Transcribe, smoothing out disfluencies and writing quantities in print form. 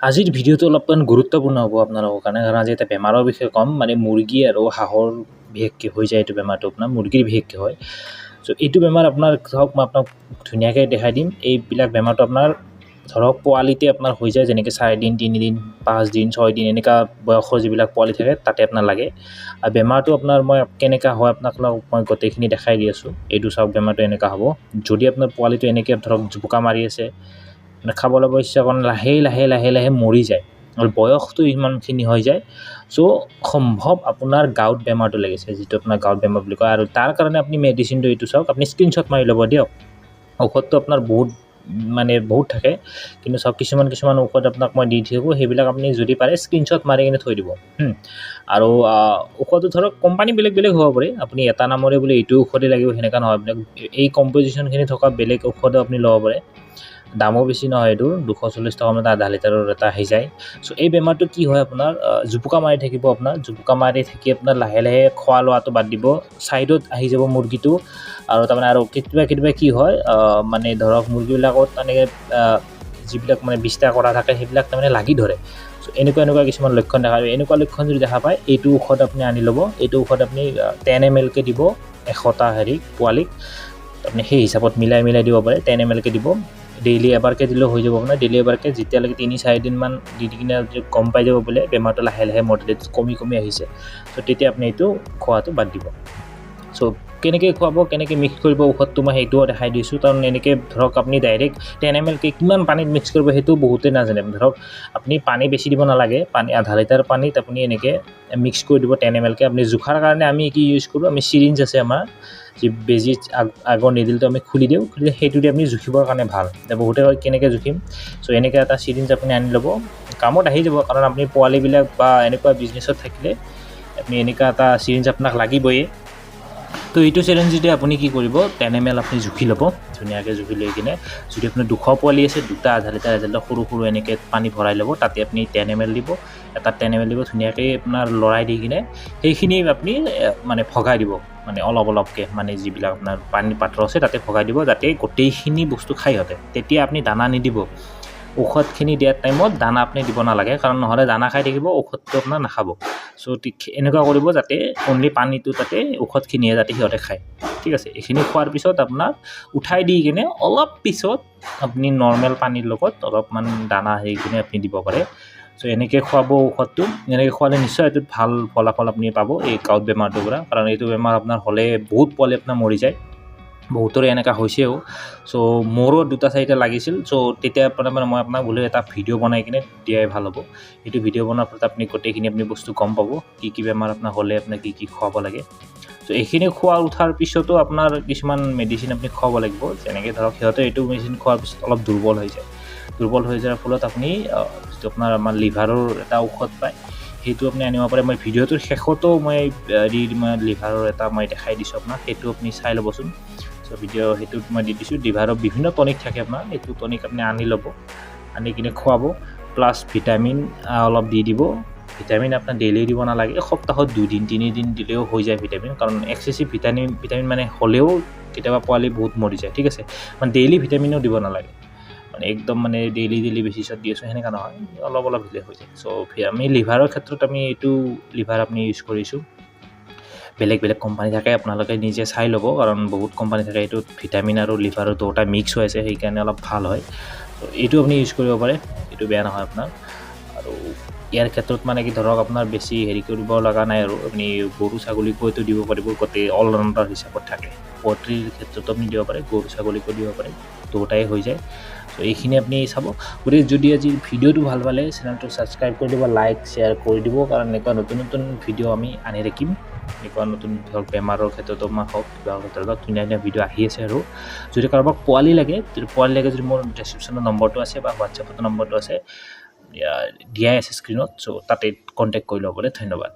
আজিৰ ভিডিঅ'টো অলপমান গুৰুত্বপূৰ্ণ হ'ব আপোনালোকৰ কাৰণে, কাৰণ আজি এটা বেমাৰৰ বিষয়ে ক'ম, মানে মুৰ্গী আৰু হাঁহৰ বিশেষকৈ হৈ যায় এইটো বেমাৰটো আপোনাৰ মুৰ্গীৰ বিশেষকৈ হয়। চ' এইটো বেমাৰ আপোনাৰ ধৰক মই আপোনাক ধুনীয়াকৈ দেখাই দিম। এইবিলাক বেমাৰটো আপোনাৰ ধৰক পোৱালিতে আপোনাৰ হৈ যায়, যেনেকৈ 4 দিন 3 দিন 5 দিন 6 দিন এনেকুৱা বয়সৰ যিবিলাক পোৱালি থাকে তাতে আপোনাৰ লাগে। আৰু বেমাৰটো আপোনাৰ মই কেনেকুৱা হয় আপোনাক মই গোটেইখিনি দেখাই দি আছোঁ। এইটো চাওক, বেমাৰটো এনেকুৱা হ'ব যদি আপোনাৰ পোৱালিটো এনেকৈ ধৰক জোপোকা মাৰি আছে, মানে খাব ল'ব ইচ্ছা কৰা লাহে লাহে লাহে লাহে মৰি যায় আৰু বয়সটো ইমানখিনি হৈ যায়। চ' সম্ভৱ আপোনাৰ গাঁৱত বেমাৰটো লাগিছে, যিটো আপোনাৰ গাঁৱত বেমাৰ বুলি কয়। আৰু তাৰ কাৰণে আপুনি মেডিচিনটো এইটো চাওক, আপুনি স্ক্ৰীনশ্বট মাৰি ল'ব দিয়ক। ঔষধটো আপোনাৰ বহুত থাকে, কিন্তু চাওক কিছুমান ঔষধ আপোনাক মই দি থাকোঁ, সেইবিলাক আপুনি যদি পাৰে স্ক্ৰীনশ্বট মাৰি কিনে থৈ দিব। আৰু ঔষধটো ধৰক কোম্পানী বেলেগ বেলেগ হ'ব পাৰে, আপুনি এটা নামৰে বোলে এইটো ঔষধেই লাগিব সেনেকুৱা নহয়। আপোনাক এই কম্পজিশ্যনখিনি থকা বেলেগ ঔষধো আপুনি ল'ব পাৰে। দামো বেছি নহয়, এইটো 240 টকা মানে আধা লিটাৰৰ এটা আহি যায়। চ' এই বেমাৰটো কি হয় আপোনাৰ জোপোকা মাৰি থাকিব, জোপোকা মাৰি থাকি আপোনাৰ লাহে লাহে খোৱা লোৱাটো বাদ দিব, ছাইডত আহি যাব মুৰ্গীটো। আৰু তাৰমানে আৰু কেতিয়াবা কি হয়, মানে ধৰক মুৰ্গীবিলাকত তেনেকৈ যিবিলাক মানে বিষ্ঠা কৰা থাকে সেইবিলাক তাৰমানে লাগি ধৰে। চ' এনেকুৱা কিছুমান লক্ষণ দেখা যায়। এনেকুৱা লক্ষণ যদি দেখা পায়, এইটো ঔষধ আপুনি আনি ল'ব। এইটো ঔষধ আপুনি 10 ml কে দিব 100টা পোৱালিক। আপুনি সেই হিচাপত মিলাই দিব পাৰে। 10 ml কে দিব, ডেইলি এবাৰকৈ দিলেও হৈ যাব আপোনাৰ। ডেইলি এবাৰকৈ যেতিয়ালৈকে 3-4 দিনমান দি কিনে গম পাই যাব বোলে বেমাৰটো লাহে লাহে মৰ্টেলিটি কমি আহিছে, চ' তেতিয়া আপুনি এইটো খোৱাটো বাদ দিব। চ' কেনেকৈ খুৱাব, কেনেকৈ মিক্স কৰিব ঔষধটো মই সেইটোও দেখাই দিছোঁ। কাৰণ এনেকৈ ধৰক আপুনি ডাইৰেক্ট 10 ml কে কিমান পানীত মিক্স কৰিব সেইটো বহুতেই নাজানে। ধৰক আপুনি পানী বেছি দিব নালাগে, পানী আধা লিটাৰ পানীত আপুনি এনেকৈ মিক্স কৰি দিব 10 ml কে। আপুনি জোখাৰ কাৰণে আমি কি ইউজ কৰোঁ, আমি চিৰিঞ্জ আছে আমাৰ, যি বেজী আগৰ নিডিলটো আমি খুলি দিওঁ, সেইটো দি আপুনি জুখিবৰ কাৰণে ভাল। বহুতে কয় কেনেকৈ জুখিম, চ' এনেকৈ এটা চিৰিঞ্জ আপুনি আনি ল'ব, কামত আহি যাব। কাৰণ আপুনি পোৱালিবিলাক বা এনেকুৱা বিজনেছত থাকিলে আপুনি এনেকুৱা এটা চিৰিঞ্জ আপোনাক লাগিবই। তো এইটো চিৰিঞ্জতে আপুনি কি কৰিব, 10 ml আপুনি জুখি ল'ব, ধুনীয়াকৈ জুখি লৈ কিনে যদি আপোনাৰ 200 পোৱালি আছে, 2টা আধা লিটাৰ সৰু এনেকৈ পানী ভৰাই ল'ব। তাতে আপুনি 10 ml দিব, এটা 10 ml দিব, ধুনীয়াকৈ আপোনাৰ লৰাই দি কিনে সেইখিনি আপুনি মানে ভগাই দিব, মানে অলপকৈ, মানে যিবিলাক আপোনাৰ পানীৰ পাত্ৰ আছে তাতে ভগাই দিব, যাতে গোটেইখিনি বস্তু খাই সিহঁতে। তেতিয়া আপুনি দানা নিদিব। ঔষধখিনি দিয়াৰ টাইমত দানা আপুনি দিব নালাগে, কাৰণ নহ'লে দানা খাই থাকিব, ঔষধটো আপোনাৰ নাখাব। চ' এনেকুৱা কৰিব যাতে অনলি পানীটো তাতে ঔষধখিনিয়ে যাতে সিহঁতে খায়, ঠিক আছে। এইখিনি খোৱাৰ পিছত আপোনাৰ উঠাই দি কিনে অলপ পিছত আপুনি নৰ্মেল পানীৰ লগত অলপমান দানা হেৰি কিনে আপুনি দিব পাৰে। চ' এনেকৈ খুৱাব ঔষধটো। এনেকৈ খোৱালে নিশ্চয় এইটোত ভাল ফলাফল আপুনি পাব এই গাঁৱত বেমাৰটোৰ পৰা। কাৰণ এইটো বেমাৰ আপোনাৰ হ'লে বহুত পোৱালি আপোনাৰ মৰি যায়, বহুতৰে এনেকুৱা হৈছেও। চ' মোৰো 2-4টা লাগিছিল। চ' তেতিয়া মানে মই আপোনাক বোলে এটা ভিডিঅ' বনাই কিনে দিয়াই ভাল হ'ব। সেইটো ভিডিঅ' বনোৱাৰ পিছত আপুনি গোটেইখিনি বস্তু গম পাব, কি বেমাৰ আপোনাৰ হ'লে আপোনাৰ কি খুৱাব লাগে। চ' এইখিনি উঠাৰ পিছতো আপোনাৰ কিছুমান মেডিচিন আপুনি খুৱাব লাগিব। যেনেকৈ ধৰক সিহঁতে এইটো মেডিচিন খোৱাৰ পিছত অলপ দুৰ্বল হৈ যায়। দুৰ্বল হৈ যোৱাৰ ফলত আপুনি যিটো আপোনাৰ আমাৰ লিভাৰৰ এটা ঔষধ পায়, সেইটো আপুনি আনিব পাৰে। মই ভিডিঅ'টোৰ শেষতো মই লিভাৰৰ এটা মই দেখাই দিছোঁ আপোনাক, সেইটো আপুনি চাই ল'বচোন। চ' সেইটোত মই দি দিছোঁ। লিভাৰৰ বিভিন্ন টনিক থাকে আপোনাৰ, এইটো টনিক আপুনি আনি ল'ব, আনি কিনে খুৱাব। প্লাছ ভিটামিন অলপ দি দিব। ভিটামিন আপোনাৰ ডেইলি দিব নালাগে, সপ্তাহত 2 দিন 3 দিন দিলেও হৈ যায় ভিটামিন। কাৰণ এক্সেচিভ ভিটামিন মানে হ'লেও কেতিয়াবা পোৱালি বহুত মৰি যায়, ঠিক আছে। মানে ডেইলি ভিটামিনো দিব নালাগে, মানে একদম মানে ডেইলি বেচিছত দি আছোঁ সেনেকুৱা নহয়, অলপ দিলে হৈ যায়। চ' আমি লিভাৰৰ ক্ষেত্ৰত আমি এইটো লিভাৰ আপুনি ইউজ কৰিছোঁ। বেলেগ কোম্পানী থাকে, আপোনালোকে নিজে চাই ল'ব, কাৰণ বহুত কোম্পানী থাকে। এইটোত ভিটামিন আৰু লিভাৰৰ দুয়োটা মিক্স হৈ আছে, সেইকাৰণে অলপ ভাল হয়। ত' এইটো আপুনি ইউজ কৰিব পাৰে, এইটো বেয়া নহয় আপোনাৰ। আৰু ইয়াৰ ক্ষেত্ৰত মানে কি ধৰক আপোনাৰ বেছি হেৰি কৰিব লগা নাই, আৰু আপুনি গৰু ছাগলীকো এইটো দিব পাৰিব, গোটেই অলৰাউণ্ডাৰ হিচাপত থাকে। পট্ৰিৰ ক্ষেত্ৰতো আপুনি দিব পাৰে, গৰু ছাগলীকো দিব পাৰে, দুয়োটাই হৈ যায়। ত' এইখিনি আপুনি চাব। গতিকে যদি আজি ভিডিঅ'টো ভাল পালে চেনেলটো ছাবস্ক্ৰাইব কৰি দিব, লাইক শ্বেয়াৰ কৰি দিব, কাৰণ এনেকুৱা নতুন ভিডিঅ' আমি আনি থাকিম। এনেকুৱা নতুন ধৰক বেমাৰৰ ক্ষেত্ৰতো হওক, কিবা ক্ষেত্ৰত ধুনীয়া ভিডিঅ' আহি আছে। আৰু যদি কাৰোবাক পোৱালি লাগে যদি মোৰ ডেছক্ৰিপশ্যনৰ নম্বৰটো আছে বা হোৱাটছএপত নম্বৰটো আছে, দিয়াই আছে স্ক্ৰীণত। চ' তাতে কণ্টেক্ট কৰি ল'বলৈ ধন্যবাদ।